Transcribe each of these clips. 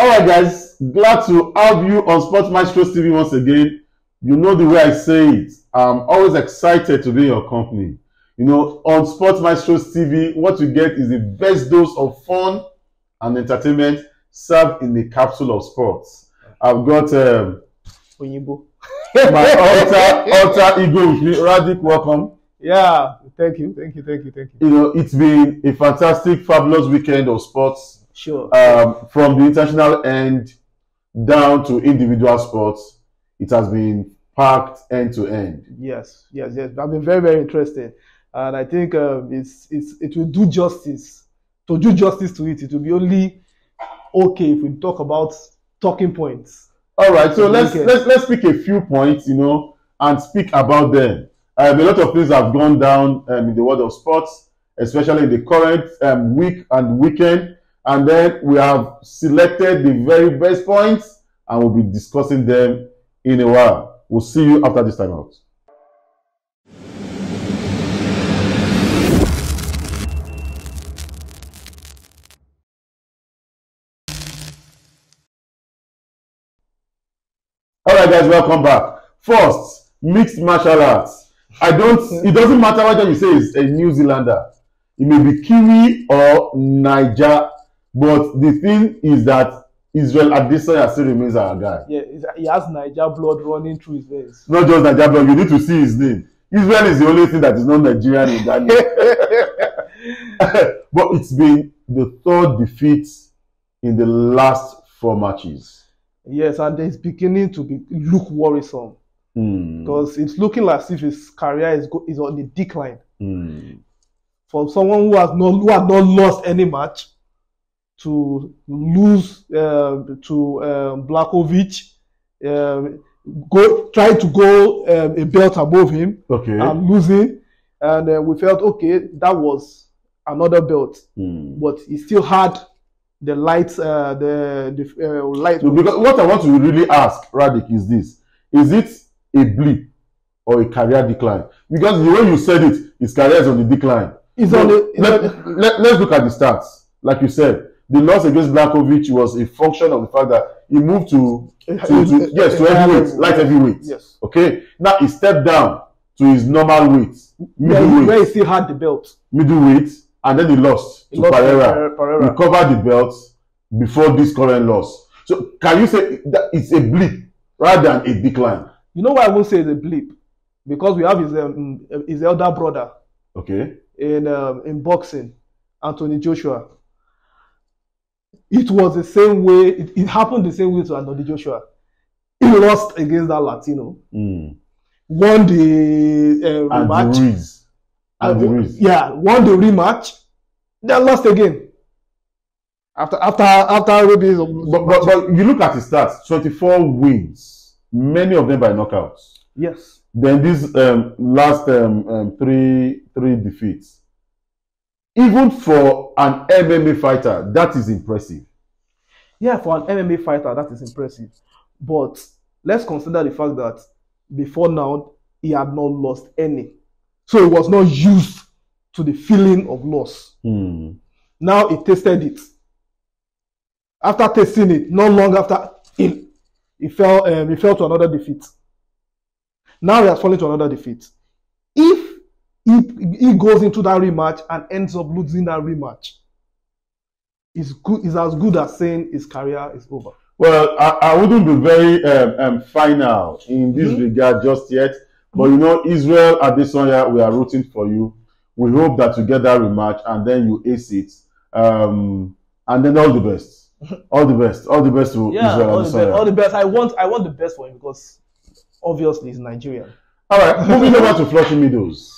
All right, guys, glad to have you on Sports Maestros TV once again. You know the way I say it. I'm always excited to be in your company. You know, on Sports Maestros TV, what you get is the best dose of fun and entertainment served in a capsule of sports. I've got my alter ego with me. Radic, welcome. Yeah, thank you. You know, it's been a fantastic, fabulous weekend of sports. Sure. From the international end down to individual sports, it has been packed end to end. Yes. I've been very interested, and I think it will do justice. To do justice to it, it will be only okay if we talk about talking points. All right, so let's pick a few points, you know, and speak about them. A lot of things have gone down in the world of sports, especially in the current week and weekend. And then we have selected the very best points and we'll be discussing them in a while. We'll see you after this time out. All right, guys, welcome back. First, mixed martial arts. It doesn't matter whether you say it's a New Zealander. It may be Kiwi or Niger. But the thing is that Israel Adesanya still remains our guy. Yeah, he has Niger blood running through his veins. Not just Niger blood, you need to see his name. Israel is the only thing that is not Nigerian in that name. But it's been the third defeat in the last 4 matches. Yes, and it's beginning to look worrisome. Because it's looking like as if his career is on the decline. For someone who has not lost any match, to lose to Djokovic, try to go a belt above him, and losing, and we felt okay, that was another belt, but he still had the light, light. So because what I want to really ask Radic is this: is it a blip or a career decline? Because the way you said it, his career is on the decline. Let's look at the stats, like you said. The loss against Djokovic was a function of the fact that he moved to heavyweight, light heavyweight. Yes. Okay. Now he stepped down to his normal weight, middleweight. Where he still had the belt. Middleweight, and then he lost to Pereira. Recovered the belt before this current loss. So can you say that it's a blip rather than a decline? You know why I won't say it's a blip? Because we have his elder brother. Okay. In boxing, Anthony Joshua. It was the same way. It happened the same way to Anthony Joshua. He lost against that Latino. Won the rematch. Yeah, won the rematch. Then lost again. After but you look at his stats: 24 wins, many of them by knockouts. Yes. Then these last three defeats. Even for an MMA fighter, that is impressive. Yeah, for an MMA fighter, that is impressive. But let's consider the fact that before now, he had not lost any. So he was not used to the feeling of loss. Now he tasted it. After tasting it, not long after, he fell to another defeat. Now he has fallen to another defeat. If he goes into that rematch and ends up losing that rematch, it's as good as saying his career is over. Well, I wouldn't be very final in this regard just yet. But you know, Israel Adesanya, we are rooting for you. We hope that you get that rematch and then you ace it. And then all the best. All the best to Israel Adesanya. All the best. I want the best for him because obviously he's Nigerian. All right, moving over to Flushing Meadows.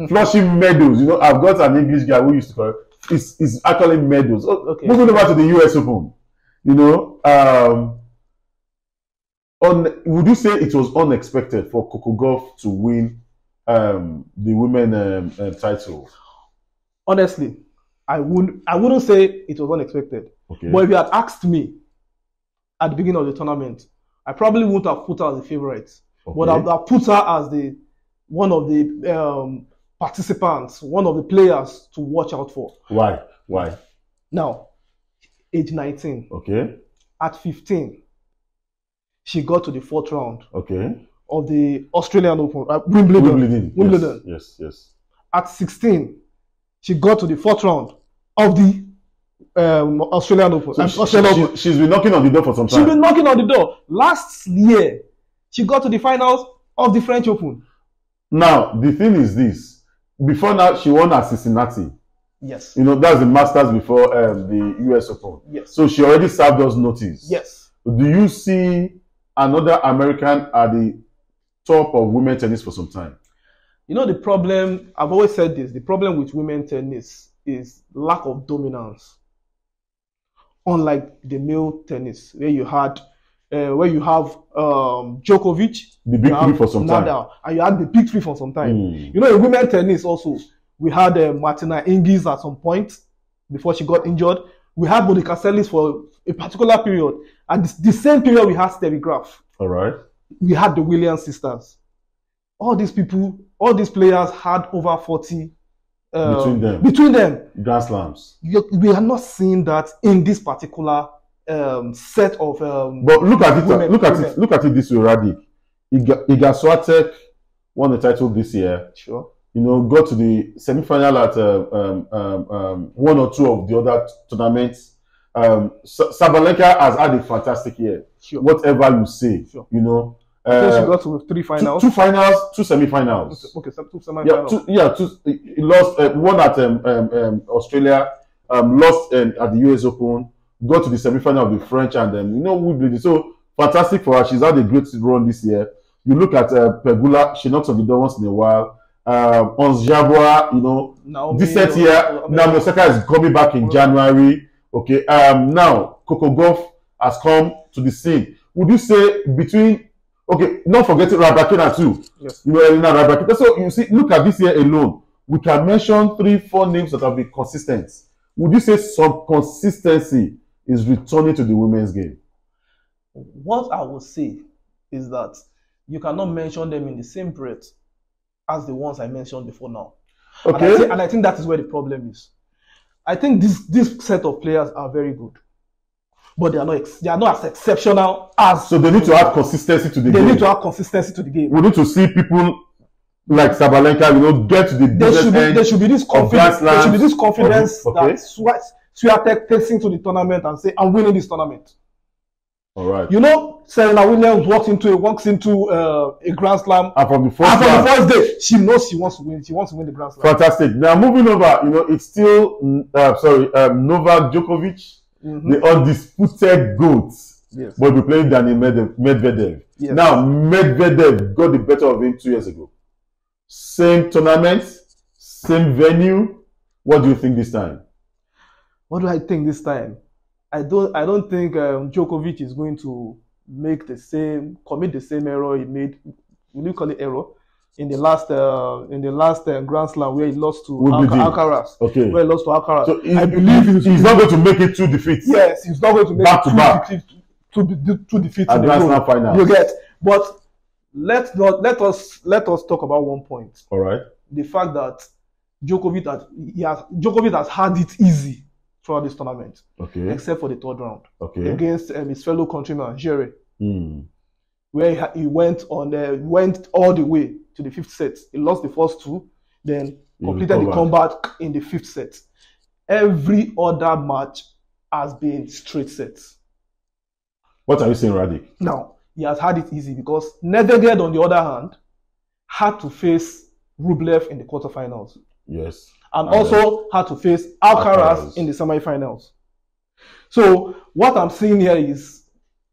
Flushing Meadows, you know, I've got an English guy who used to call it. It's actually Meadows. Okay. Moving over to the US Open, you know, would you say it was unexpected for Coco Gauff to win the women title? Honestly, I wouldn't say it was unexpected. Okay. But if you had asked me at the beginning of the tournament, I probably wouldn't have put her as the favorite. Okay. But I've put her as one of the participants, one of the players to watch out for. Why? Now, age 19. Okay. At 15, she got to the 4th round of the Australian Open, Wimbledon. Yes. At 16, she got to the 4th round of the Australian Open. So she's been knocking on the door for some time. She's been knocking on the door. Last year, she got to the finals of the French Open. Now, the thing is this. Before now, she won at Cincinnati. Yes. You know, that's the Masters before the US Open. Yes. So she already served us notice. Yes. Do you see another American at the top of women tennis for some time? You know, the problem, I've always said this, the problem with women tennis is lack of dominance. Unlike the male tennis, where you have Djokovic, the big three for some time, and you had the big three for some time. You know, in women tennis also, we had Martina Hingis at some point before she got injured. We had Monica Seles for a particular period. At the same period, we had Steffi Graf. All right. We had the Williams sisters. All these people, all these players had over 40 between them. Grand Slams. We are not seeing that in this particular set of. But look at it. Look at it this way, Radik. Iga Swiatek won the title this year. Sure. You know, got to the semi-final at one or two of the other tournaments. Sabalenka has had a fantastic year. Sure. Whatever you say, sure. You know. She got to 3 finals. Two finals, 2 semi-finals. Okay, 2 semi-finals. He lost one at Australia, lost at the US Open, got to the semi-final of the French, and then you know Wimbledon. So fantastic for her. She's had a great run this year. You look at Pegula, she knocks on the door once in a while. Ons Jabeur, you know, this set here, Naomi Osaka is coming back in January. Okay, now Coco Gauff has come to the scene. Would you say between, okay, not forgetting Rybakina too. Yes. You know, Elena Rybakina. So you see, look at this year alone. We can mention 3-4 names that have been consistent. Would you say some consistency is returning to the women's game? What I would say is that you cannot mention them in the same breath as the ones I mentioned before now. Okay. And I think that is where the problem is. I think this set of players are very good, but they are not as exceptional as. So they need to add consistency to the game. They need to add consistency to the game. We need to see people like Sabalenka, you know, get to the business end. There should be this confidence. There should be this confidence okay. that Swiatek takes into the tournament and say, "I'm winning this tournament." All right. You know, Serena Williams walks into a Grand Slam, and from the first day, she knows she wants to win. She wants to win the Grand Slam. Fantastic. Now moving over, you know, it's still Novak Djokovic, the undisputed GOAT. Yes. But we're playing Dani Medvedev. Yes. Now Medvedev got the better of him 2 years ago. Same tournament, same venue. What do you think this time? What do I think this time? I don't think Djokovic is going to commit the same error he made. Will you call it error? In the last Grand Slam where he lost to Alcaraz. Okay. Where he lost to Alcaraz. So I believe he's not going to make it 2 defeats. Yes, he's not going to make back to back. Two defeats at Grand Slam final. You get, but let us talk about one point. All right. The fact that Djokovic has had it easy throughout this tournament, okay, except for the 3rd round, okay, against his fellow countryman Jerry, where he went all the way to the 5th set. He lost the first 2, then completed the comeback in the 5th set. Every other match has been straight sets. What are you saying, Radik? Now he has had it easy because Medvedev, on the other hand, had to face Rublev in the quarterfinals. Yes. And also had to face Alcaraz in the semi-finals. So what I'm seeing here is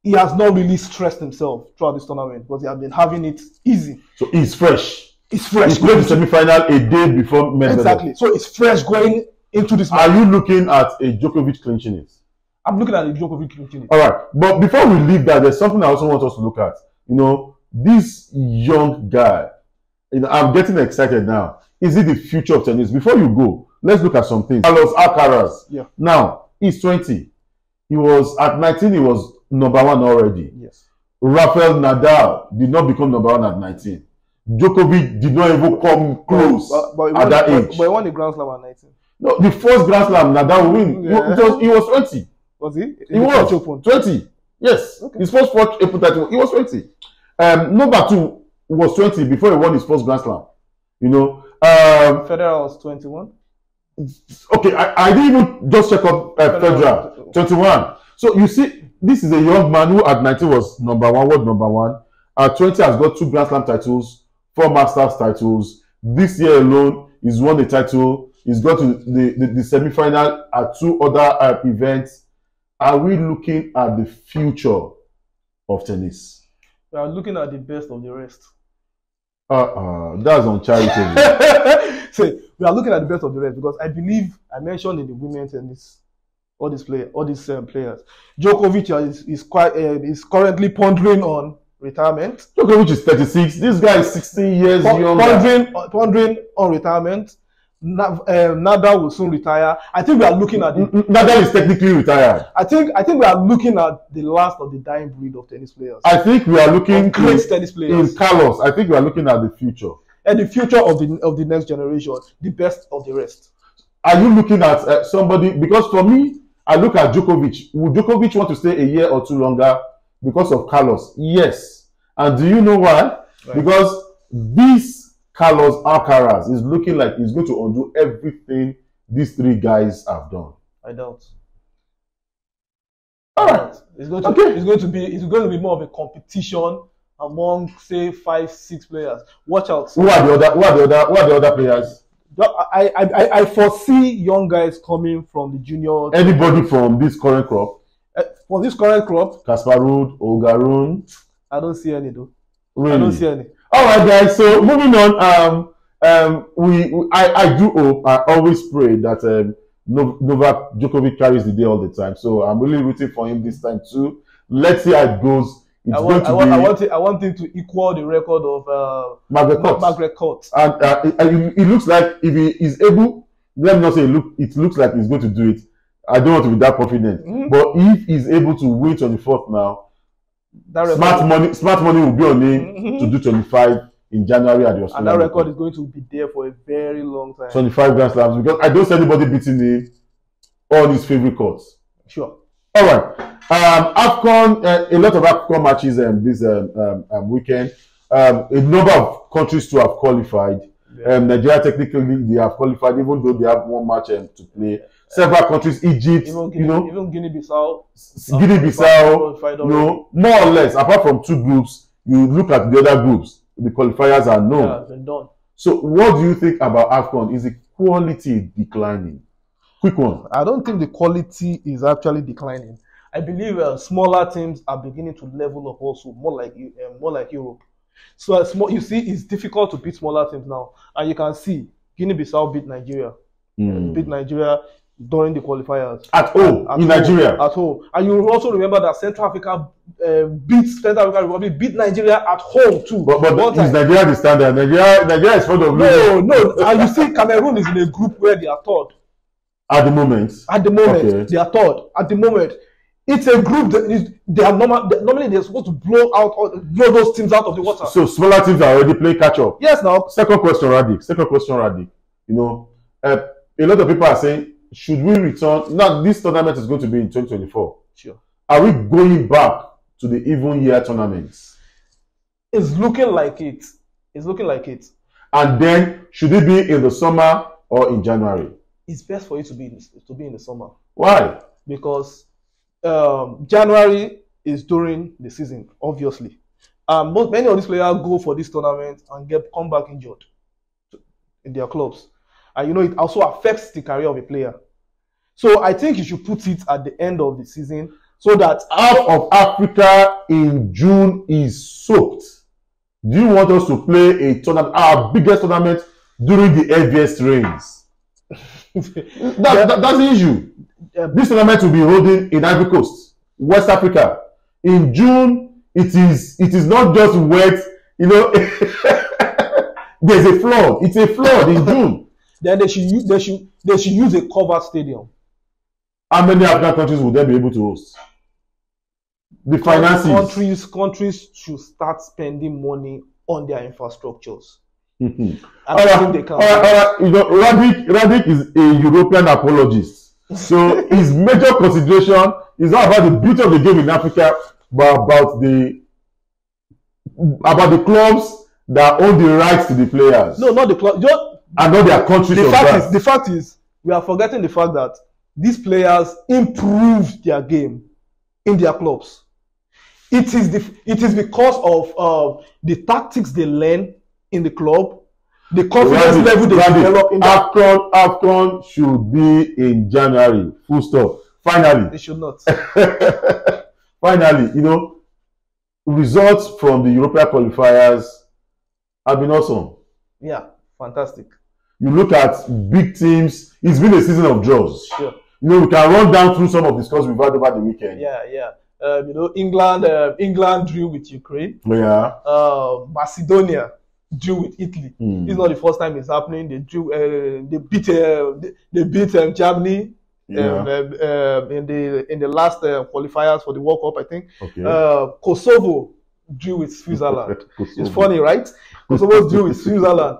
he has not really stressed himself throughout this tournament, but he has been having it easy. So he's fresh. He's fresh. He played the semi-final a day before Medvedev. Exactly. So it's fresh going into this match. Are you looking at a Djokovic clinching it? I'm looking at a Djokovic clinching it. All right. But before we leave that, there's something I also want us to look at. You know, this young guy, you know, I'm getting excited now. Is it the future of tennis? Before you go, let's look at some things. Carlos Alcaraz. Yeah. Now, he's 20. He was, at 19, he was #1 already. Yes. Rafael Nadal did not become #1 at 19. Djokovic did not even come close at that age. But he won the Grand Slam at 19. No, the first Grand Slam Nadal win. Yeah. He was 20. Was he? He was 20. Yes, his first April title, he was 20. Number 2 was 20 before he won his first Grand Slam. You know, Federer was 21. Okay, I didn't even just check up Federer, 21. So you see, this is a young man who at 19 was number 1, world number 1. At 20 has got 2 Grand Slam titles, 4 Masters titles. This year alone, he's won a title. He's got to the semi-final at 2 other events. Are we looking at the future of tennis? We are looking at the best of the rest. That's uncharitable. So we are looking at the best of the rest because I believe I mentioned in the women's tennis, all these players, Djokovic is currently pondering on retirement. Djokovic is 36. This guy is 16 years younger. Pondering on retirement. Nadal will soon retire. I think we are looking at Nadal is technically retired. I think we are looking at the last of the dying breed of tennis players. I think we are looking great tennis players. In Carlos, I think we are looking at the future. And the future of the next generation, the best of the rest. Are you looking at somebody? Because for me, I look at Djokovic. Would Djokovic want to stay a year or 2 longer because of Carlos? Yes. And do you know why? Right. Because this Carlos Alcaraz is looking like he's going to undo everything these 3 guys have done. I doubt. All right. It's going to be more of a competition among, say, 5, 6 players. Watch out. Who are the other players? I foresee young guys coming from the junior. Anybody from this current crop? For this current crop? Kasparov, Olgarun. I don't see any though. Really? I don't see any. All right, guys. So moving on. I do hope. I always pray that Novak Djokovic carries the day all the time. So I'm really rooting for him this time too. Let's see how it goes. I want him to equal the record of Margaret Court. And it looks like if he is able, let me not say it looks like he's going to do it. I don't want to be that confident. But if he's able to win 24th now, smart money will be on him to do 25 in January at the Australian. And that record is going to be there for a very long time. 25 Grand Slams, because I don't see anybody beating him on his favorite courts. Sure. All right. AFCON, a lot of AFCON matches this weekend. A number of countries to have qualified. Yeah. Nigeria technically they have qualified, even though they have 1 match to play. Several countries, Egypt, even Guinea-Bissau, more or less. Apart from 2 groups, you look at the other groups. The qualifiers are known. Yeah, been done. So, what do you think about AFCON? Is the quality declining? Quick one. I don't think the quality is actually declining. I believe smaller teams are beginning to level up also, more like Europe. So you see, it's difficult to beat smaller teams now, and you can see Guinea-Bissau beat Nigeria, beat Nigeria during the qualifiers at home in Nigeria. At home, and you also remember that Central Africa beat Nigeria at home too. But is Nigeria the standard? Nigeria is fond of no. And you see, Cameroon is in a group where they are third. At the moment, okay. They are third. At the moment, it's a group that they are normally they're supposed to blow those teams out of the water. So smaller teams are already playing catch up. Yes, now. Second question, Radik. You know, a lot of people are saying, should we return? Now, this tournament is going to be in 2024. Sure. Are we going back to the even year tournaments? It's looking like it. And then, should it be in the summer or in January? It's best for you to be in the summer. Why? Because January is during the season, obviously. Many of these players go for this tournament and come back injured in their clubs. And it also affects the career of a player. So I think you should put it at the end of the season so that half of Africa in June is soaked. Do you want us to play a tournament, our biggest tournament, during the heaviest rains? That's the issue. This tournament will be holding in Ivory Coast, West Africa. In June, it is not just wet, there's a flood. It's a flood in June. Then they should use a covered stadium. How many African countries would they be able to host? The finances. Countries should start spending money on their infrastructures. All right. Radik is a European apologist. So his major consideration it's not about the beauty of the game in Africa, but about the clubs that own the rights to the players. No, not the club. And not their countries. The fact is, we are forgetting the fact that these players improved their game in their clubs. It is because of the tactics they learn in the club, the confidence level they develop in that. AFCON should be in January. Full stop. Finally. They should not. Finally, you know, results from the European qualifiers have been awesome. Yeah, fantastic. You look at big teams, it's been a season of draws. Sure. You know, we can run down through some of the scores we've had over the weekend. Yeah. You know, England drew with Ukraine. Yeah. Macedonia drew with Italy. It's not the first time it's happening. They drew. They beat Germany. Yeah. In the last qualifiers for the World Cup, I think. Okay. Kosovo drew with Switzerland. It's funny, right? Kosovo drew with Switzerland.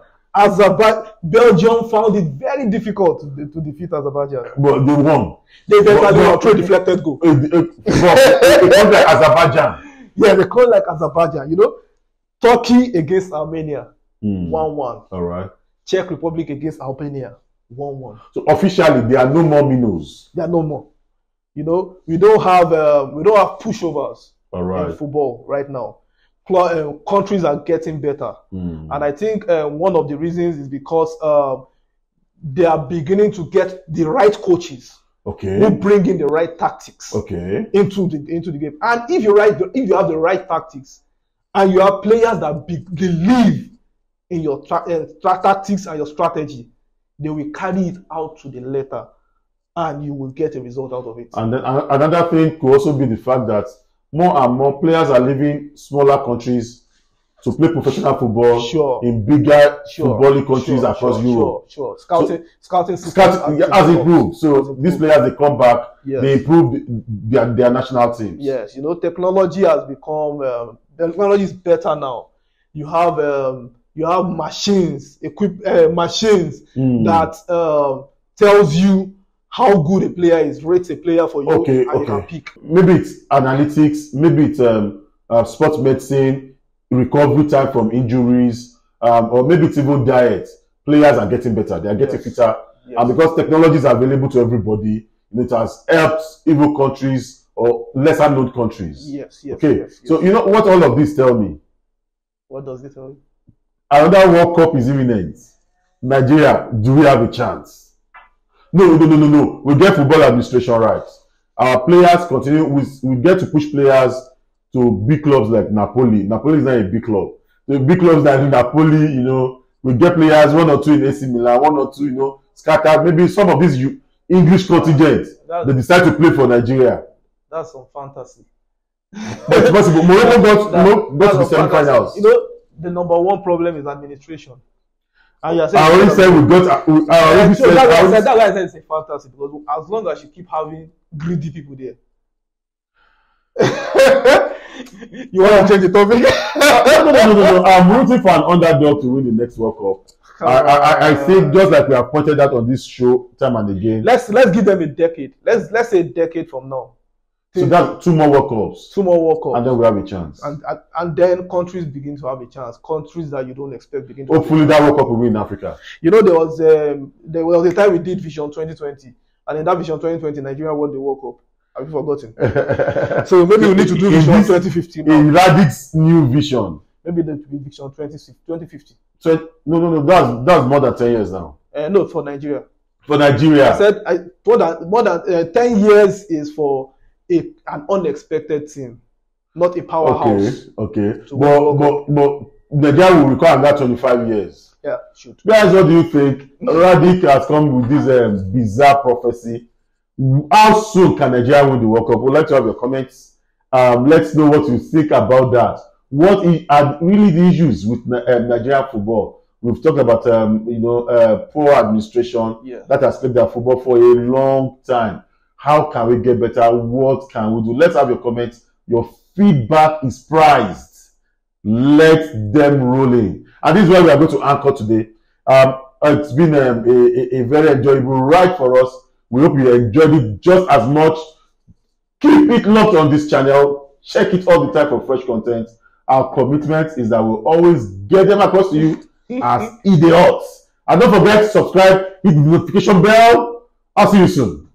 Belgium found it very difficult to defeat Azerbaijan. But they won. They were throw deflected goal. They called like Azerbaijan. Yeah, they call like Azerbaijan. You know, Turkey against Armenia, 1-1. All right. Czech Republic against Albania, 1-1. So officially, there are no more minnows. There are no more. You know, we don't have pushovers in football right now. Countries are getting better, and I think one of the reasons is because they are beginning to get the right coaches, who bring in the right tactics, into the game. And if you have the right tactics, and you have players that believe in your tactics and your strategy, they will carry it out to the letter, and you will get a result out of it. And then another thing could also be the fact that more and more players are leaving smaller countries to play professional football in bigger footballing countries across Europe. Scouting has improved. So these players, they come back, they improve their national teams. Yes, you know, technology has become technology is better now. You have machines, machines that tells you how good a player is, rates a player for you, and you can pick. Maybe it's analytics, maybe it's sports medicine, recovery time from injuries, or maybe it's even diet. Players are getting better, they are getting fitter, and because technology is available to everybody, it has helped even countries or lesser known countries. So you know what all of this tell me? What does it tell you? Another World Cup is imminent. Nigeria, do we have a chance? No. We get football administration right. Our players continue. We get to push players to big clubs like Napoli. Napoli is not a big club. The big clubs like Napoli, you know, we get players, 1 or 2 in AC Milan, 1 or 2, you know, scattered. Maybe some of these English contingents, they decide to play for Nigeria. That's some fantasy. That's possible. Morocco got to the semi-finals. You know, the number one problem is administration. And you're saying I already said we got. That's why I said it's a fantasy, because as long as you keep having greedy people there, you want to change the topic? No. I'm rooting for an underdog to win the next World Cup. I think just like we have pointed out on this show time and again. Let's give them a decade. Let's say a decade from now. So that's 2 more World Cups. 2 more World Cups. And then we have a chance. And then countries begin to have a chance. Countries that you don't expect begin to hopefully that World Cup will be in Africa. You know, there was a time we did Vision 2020. And in that Vision 2020, Nigeria won the World Cup. Have you forgotten? So maybe we need to do Vision 2050 now. In Radic's new vision. Maybe that will be Vision 2050. So, no. That's more than 10 years now. No, for Nigeria. For Nigeria. I said more than 10 years is for an unexpected team, not a powerhouse. Okay. But Nigeria will require another 25 years. Yeah, should. Guys, what do you think? Radic has come with this bizarre prophecy. How soon can Nigeria win the World Cup? We'd like to have your comments. Let's know what you think about that. What are really the issues with Nigerian football? We've talked about poor administration that has plagued their football for a long time. How can we get better? What can we do? Let's have your comments. Your feedback is prized. Let them roll in. And this is where we are going to anchor today. It's been a very enjoyable ride for us. We hope you enjoyed it just as much. Keep it locked on this channel. Check it all the time for fresh content. Our commitment is that we'll always get them across to you as idiots. And don't forget to subscribe, hit the notification bell. I'll see you soon.